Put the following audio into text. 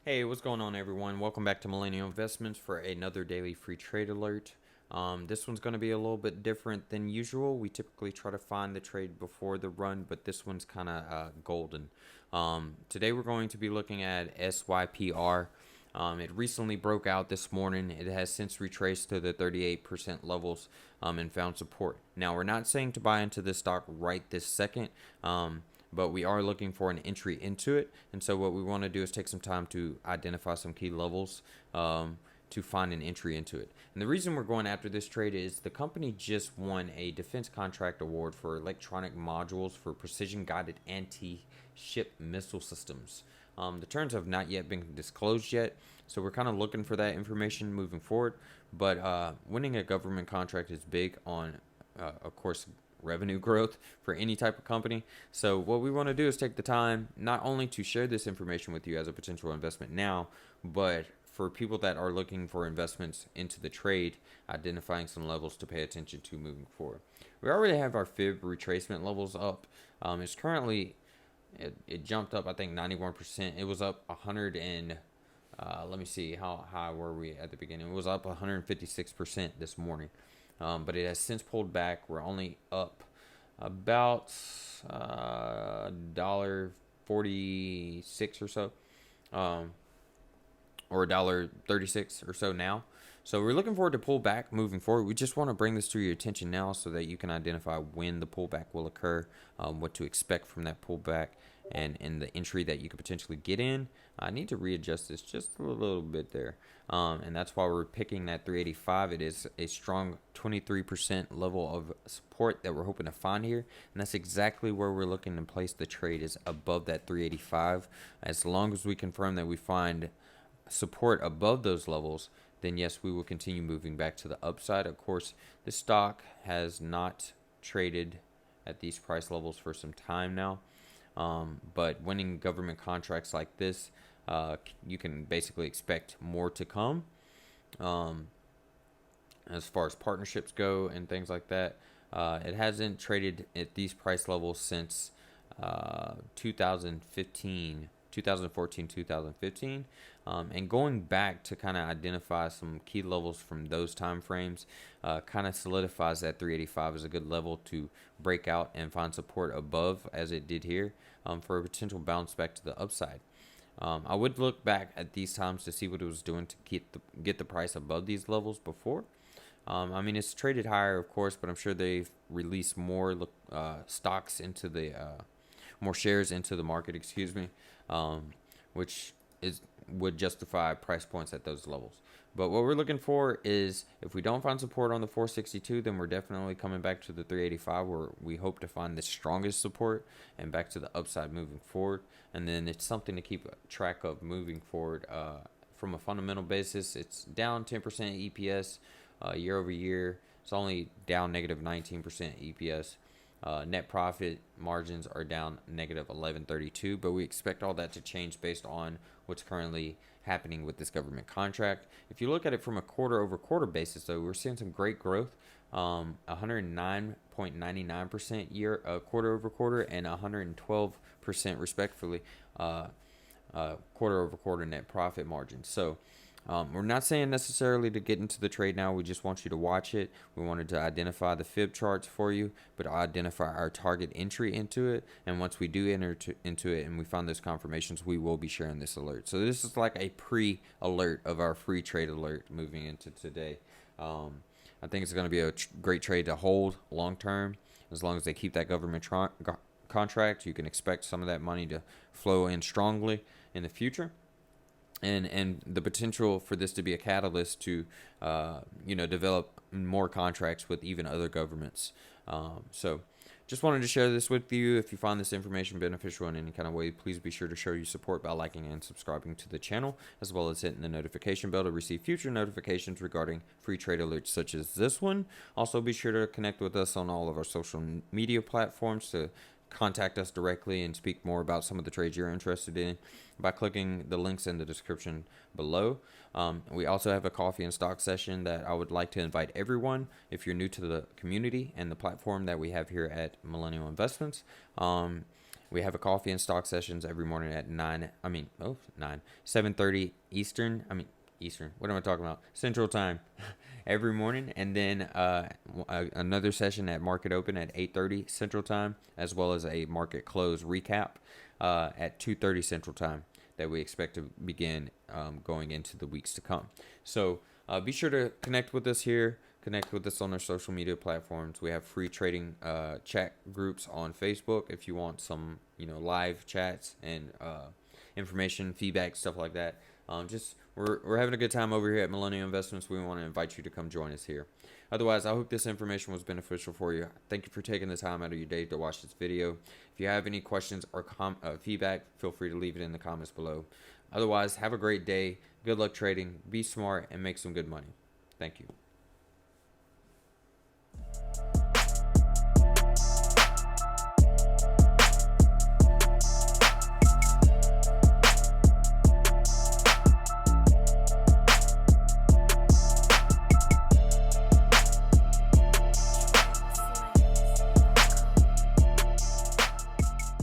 Hey, what's going on, everyone? Welcome back to Millennial Investments for another daily free trade alert. This one's going to be a little bit different than usual. We typically try to find the trade before the run, but this one's kind of golden. Today we're going to be looking at SYPR. It recently broke out this morning. It has since retraced to the 38% levels and found support. Now, we're not saying to buy into this stock right this second. But we are looking for an entry into it. And so what we want to do is take some time to identify some key levels to find an entry into it. And the reason we're going after this trade is the company just won a defense contract award for electronic modules for precision guided anti-ship missile systems. The terms have not yet been disclosed yet, so we're kind of looking for that information moving forward. But winning a government contract is big on, of course, revenue growth for any type of company. So what we want to do is take the time not only to share this information with you as a potential investment now, but for people that are looking for investments into the trade, identifying some levels to pay attention to moving forward. We already have our fib retracement levels up. It's currently it jumped up, I think, 91%. It was up 100 and let me see, how high were we at the beginning? It was up 156% this morning. But it has since pulled back. We're only up about $1.46 or so, or $1.36 or so now. So we're looking forward to pull back moving forward. We just want to bring this to your attention now so that you can identify when the pullback will occur, what to expect from that pullback, and the entry that you could potentially get in. I need to readjust this just a little bit there. And that's why we're picking that 385. It is a strong 23% level of support that we're hoping to find here. And that's exactly where we're looking to place the trade, is above that 385. As long as we confirm that we find support above those levels, then yes, we will continue moving back to the upside. Of course, this stock has not traded at these price levels for some time now. But winning government contracts like this, you can basically expect more to come. As far as partnerships go and things like that, it hasn't traded at these price levels since 2015, 2014, 2015. And going back to kind of identify some key levels from those time frames, kind of solidifies that 385 as a good level to break out and find support above, as it did here, for a potential bounce back to the upside. I would look back at these times to see what it was doing to get the price above these levels before. I mean, it's traded higher, of course, but I'm sure they've released more stocks into the more shares into the market, excuse me, which would justify price points at those levels. But what we're looking for is, if we don't find support on the 462, then we're definitely coming back to the 385, where we hope to find the strongest support and back to the upside moving forward. And then it's something to keep track of moving forward. From a fundamental basis, it's down 10% EPS year over year. It's only down negative 19% EPS. Net profit margins are down negative 11.32, but we expect all that to change based on what's currently happening with this government contract. If you look at it from a quarter over quarter basis, though, we're seeing some great growth, 109.99% year quarter over quarter, and 112% respectively quarter over quarter net profit margin. So we're not saying necessarily to get into the trade now. We just want you to watch it. We wanted to identify the fib charts for you, but identify our target entry into it. And once we do enter into it and we find those confirmations, we will be sharing this alert. So this is like a pre-alert of our free trade alert moving into today. I think it's going to be a great trade to hold long term. As long as they keep that government contract, you can expect some of that money to flow in strongly in the future. And the potential for this to be a catalyst to, develop more contracts with even other governments. So just wanted to share this with you. If you find this information beneficial in any kind of way, please be sure to show your support by liking and subscribing to the channel, as well as hitting the notification bell to receive future notifications regarding free trade alerts such as this one. Also, be sure to connect with us on all of our social media platforms to contact us directly and speak more about some of the trades you're interested in by clicking the links in the description below. We also have a coffee and stock session that I would like to invite everyone, if you're new to the community and the platform that we have here at Millennial Investments. We have a coffee and stock sessions every morning at 7:30 Eastern. Eastern. What am I talking about? Central time every morning. And then another session at market open at 8:30 Central time, as well as a market close recap at 2:30 Central time that we expect to begin going into the weeks to come. So be sure to connect with us here. Connect with us on our social media platforms. We have free trading chat groups on Facebook if you want some, live chats and information, feedback, stuff like that. We're having a good time over here at Millennial Investments. We want to invite you to come join us here. Otherwise, I hope this information was beneficial for you. Thank you for taking the time out of your day to watch this video. If you have any questions or feedback, feel free to leave it in the comments below. Otherwise, have a great day. Good luck trading. Be smart and make some good money. Thank you.